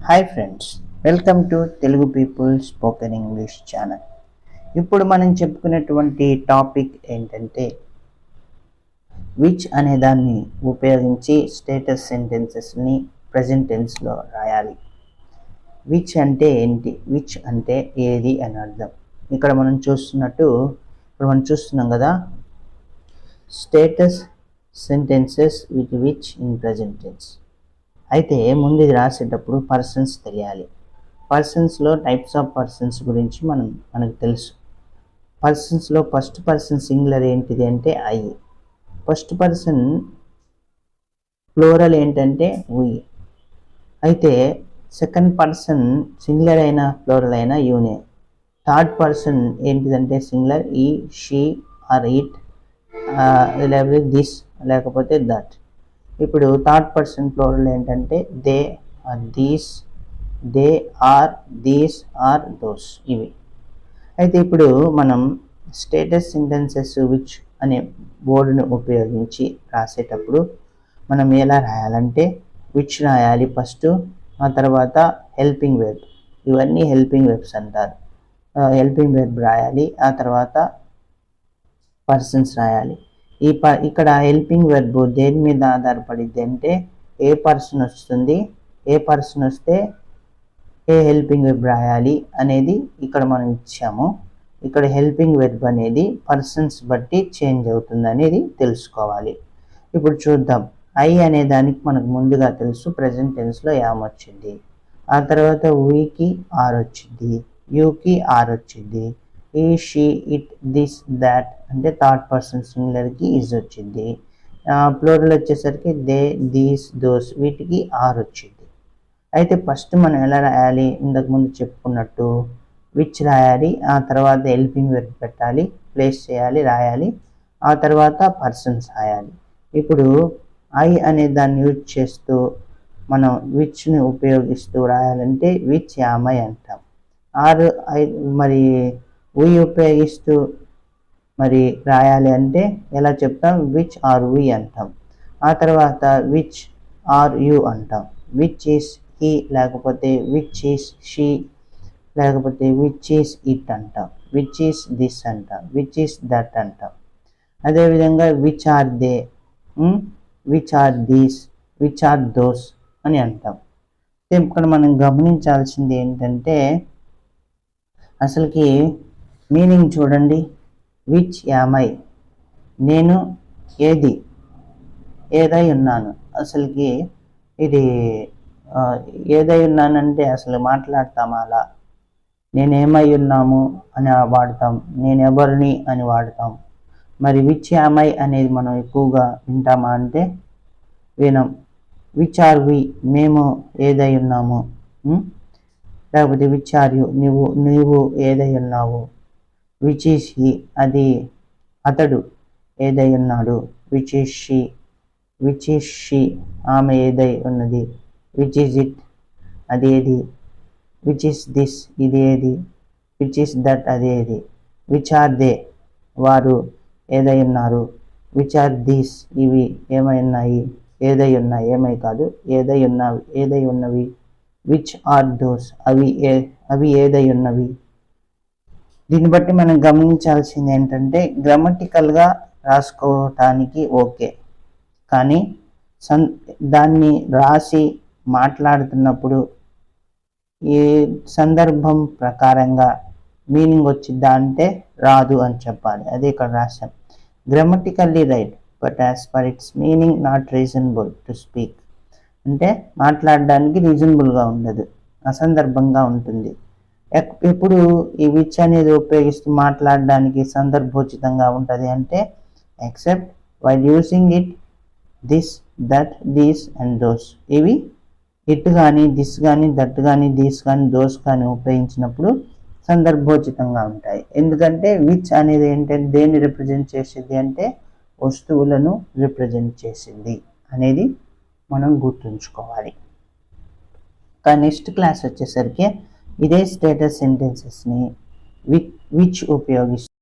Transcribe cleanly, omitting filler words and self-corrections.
Hi friends, welcome to Telugu people spoken English channel. ఇప్పుడు మనం చెప్పుకునేటువంటి టాపిక్ ఏంటంటే విచ్ అనే దాన్ని ఉపయోగించి స్టేటస్ సెంటెన్సెస్ని ప్రజెంట్ టెన్స్లో రాయాలి. విచ్ అంటే ఏంటి? విచ్ అంటే ఏది అని అర్థం. ఇక్కడ మనం చూస్తున్నాం కదా, status sentences with which in present tense. అయితే ముందు ఇది రాసేటప్పుడు పర్సన్స్ తెలియాలి. పర్సన్స్లో టైప్స్ ఆఫ్ పర్సన్స్ గురించి మనకు తెలుసు. పర్సన్స్లో ఫస్ట్ పర్సన్ సింగులర్ ఏంటిది అంటే ఐ. ఫస్ట్ పర్సన్ ప్లూరల్ ఏంటంటే వి. అయితే సెకండ్ పర్సన్ సింగులర్ అయినా ప్లూరల్ అయినా యూనే. థర్డ్ పర్సన్ ఏంటిదంటే singular he, she or it, లేకపోతే దిస్, లేకపోతే దట్. ఇప్పుడు థర్డ్ పర్సన్ ప్లూరల్ ఏంటంటే they are these, they are these are those, ఇవి. అయితే ఇప్పుడు మనం స్టేటస్ సెంటెన్సెస్ విచ్ అనే వర్డ్ను ఉపయోగించి రాసేటప్పుడు మనం ఎలా రాయాలంటే విచ్ రాయాలి ఫస్ట్, ఆ తర్వాత హెల్పింగ్ వెర్బ్. ఇవన్నీ హెల్పింగ్ వెర్బ్స్ అంటారు. హెల్పింగ్ వెర్బ్ రాయాలి, ఆ తర్వాత పర్సన్స్ రాయాలి. ఇక్కడ హెల్పింగ్ వెర్బ్ దేని మీద ఆధారపడిద్ది అంటే ఏ పర్సన్ వస్తుంది, ఏ పర్సన్ వస్తే ఏ హెల్పింగ్ వెర్బ్ రాయాలి అనేది ఇక్కడ మనం ఇచ్చాము. ఇక్కడ హెల్పింగ్ వెర్బ్ అనేది పర్సన్స్ బట్టి చేంజ్ అవుతుంది అనేది తెలుసుకోవాలి. ఇప్పుడు చూద్దాం. ఐ అనే దానికి మనకు ముందుగా తెలుసు, ప్రజెంట్ టెన్స్లో యామ్ వచ్చింది. ఆ తర్వాత వీకి ఆర్ వచ్చింది, యూకి ఆర్ వచ్చింది, ఈ, షీ, ఇట్, దిస్, దాట్ అంటే థర్డ్ పర్సన్ సింగులర్కి ఈజ్ వచ్చింది. ప్లూరల్ వచ్చేసరికి దే, దీస్, దోస్, వీటికి ఆర్ వచ్చింది. అయితే ఫస్ట్ మనం ఎలా రాయాలి? ఇంతకుముందు చెప్పుకున్నట్టు విచ్ రాయాలి, ఆ తర్వాత హెల్పింగ్ వెర్బ్ పెట్టాలి, ప్లేస్ చేయాలి, రాయాలి, ఆ తర్వాత పర్సన్స్ రాయాలి. ఇప్పుడు ఐ అనే దాన్ని యూజ్ చేస్తూ మనం విచ్ని ఉపయోగిస్తూ రాయాలంటే విచ్ యామ్ ఐ అంటాం. ఆర్ మరి వి ఉపయోగిస్తూ మరి రాయాలి అంటే ఎలా చెప్తాం? విచ్ ఆర్ వి అంటాం. ఆ తర్వాత విచ్ ఆర్ యు అంటాం. విచ్ ఈస్ హీ, లేకపోతే విచ్ ఈస్ షీ, లేకపోతే విచ్ ఈస్ ఇట్ అంటాం, విచ్ ఈస్ దిస్ అంటాం, విచ్ ఈస్ దట్ అంటాం. అదేవిధంగా which are they, which are these, which are those అని అంటాం. ఇక్కడ మనం గమనించాల్సింది ఏంటంటే అసలుకి మీనింగ్ చూడండి. విచ్ యామ్ ఐ, నేను ఏదై ఉన్నాను. అసలుకి ఇది ఏదై ఉన్నానంటే అసలు మాట్లాడతామా అలా? నేనేమై ఉన్నాము అని వాడతాం, నేను ఎవరిని అని వాడతాం. మరి విచ్ యామ్ ఐ అనేది మనం ఎక్కువగా వింటామా అంటే వినం. విచ్ ఆర్ వి, మేము ఏదై ఉన్నాము. లేకపోతే విచ్ ఆర్ యు, నీవు ఏదై ఉన్నావు. విచ్ ఈస్ హీ, అది అతడు ఏదై ఉన్నాడు. విచ్ ఈస్ షీ, ఆమె ఏదై ఉన్నది. విచ్ ఈస్ ఇట్, అది ఏది. విచ్ ఈస్ దిస్, ఇది ఏది. విచ్ ఈస్ దట్, అది ఏది. విచ్ ఆర్ దే, వారు ఏదై ఉన్నారు. విచ్ ఆర్ దీస్, ఇవి ఏమై ఉన్నాయి, ఏదై ఉన్నాయి, ఏమై కాదు, ఏదై ఉన్నవి. విచ్ ఆర్ దోస్, అవి ఏదై ఉన్నవి. దీన్ని బట్టి మనం గమనించాల్సింది ఏంటంటే గ్రామటికల్గా రాసుకోవటానికి ఓకే, కానీ దాన్ని రాసి మాట్లాడుతున్నప్పుడు ఈ సందర్భం ప్రకారంగా మీనింగ్ వచ్చిద్దా అంటే రాదు అని చెప్పాలి. అదే ఇక్కడ రాశాం. Grammatically right but as per its meaning not reasonable to speak. అంటే మాట్లాడడానికి రీజనబుల్గా ఉండదు, అసందర్భంగా ఉంటుంది. ఎప్పుడు ఈ విచ్ అనేది ఉపయోగిస్తూ మాట్లాడడానికి సందర్భోచితంగా ఉంటుంది అంటే except while using it this, that, these and those. ఇవి ఇట్ కానీ, దిస్ కానీ, దట్ కానీ, దీస్ కానీ, దోస్ కానీ ఉపయోగించినప్పుడు సందర్భోచితంగా ఉంటాయి. ఎందుకంటే విచ్ అనేది ఏంటంటే దేన్ని రిప్రజెంట్ చేసింది అంటే వస్తువులను రిప్రజెంట్ చేసింది అనేది మనం గుర్తుంచుకోవాలి. కానీ నెక్స్ట్ క్లాస్ వచ్చేసరికి ఇదే స్టేటస్ సెంటెన్సెస్ని విచ్ ఉపయోగిస్తూ